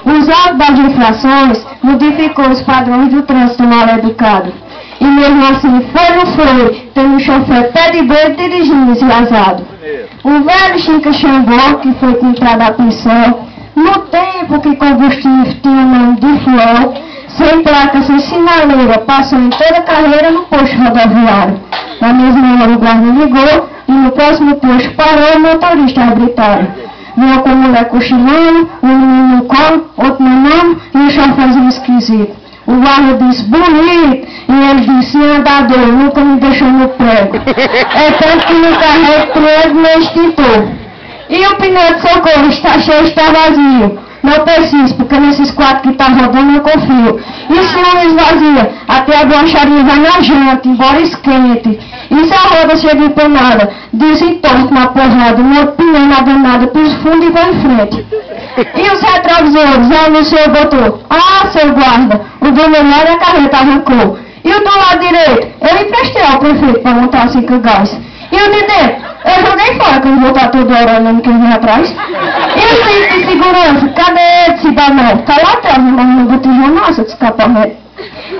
O uso das infrações modificou os padrões do trânsito mal educado. E mesmo assim, foi ou foi, tem um chofer pé de boi dirigindo esvazado. O velho Chica Xangô, que foi comprado a prisão, no tempo que combustível tinha o nome de fuel, sem placa, sem sinaleira, passou em toda a carreira no posto rodoviário. Na mesma hora o guarda ligou e no próximo posto parou o motorista arbitrário. Viu com a mulher cochilando, um menino no colo, outro no nome e o choferzinho esquisito. O guarda disse, bonito, e ele disse, andador, nunca me deixou no prego. É tanto que no carrego prego nem extintor. E o pneu de socorro está cheio, está vazio. Não preciso, porque nesses 4 que está rodando eu confio. E se não esvazia, até a borracharia vai na janta, embora esquente. E se a roda chega empenada, desentorta na porrada, meu pneu na danada, pisa fundo e vai em frente. E os retrovisores, aí no senhor botou, ah, seu guarda, o do melhor a carreta arrancou. E o do lado direito, eu emprestei ao prefeito para montar 5 gás. E o de dentro, eu joguei fora, que eu vou estar toda hora olhando quem vem atrás. E o cinto de segurança, cadê ele, cidadão? Tá lá atrás, no botijão, nossa, de escapamento.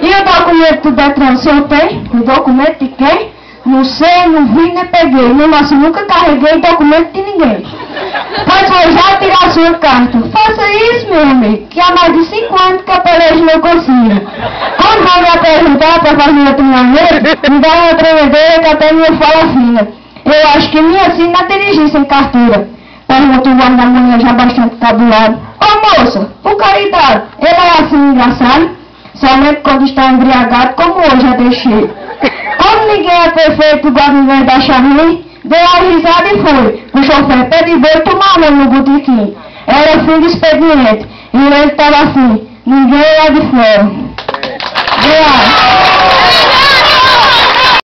E o documento do Detran, o senhor tem? O documento de quem? Não sei, não vi, nem peguei. Mesmo assim, nunca carreguei documento de ninguém. Pois vou já tirar a sua carta. Faça isso, meu amigo, que há mais de 5 anos que eu pelejo não consigo. Quando vão me apresentar para fazer a treinamento, me dá uma tremedeira que até minha fala fina. Eu acho que me ensina a dirigir sem carteira. Perguntou o guarda da manhã já bastante cabulado. Ô moça, o caridade, ele é assim engraçado? Somente quando está embriagado, como hoje eu deixei. Como ninguém é perfeito igual ninguém da ruim, deu a risada e foi. O chofer pé de boi tomar no botequim. Era fim do expediente. E ele estava assim, ninguém é de fora. Obrigado.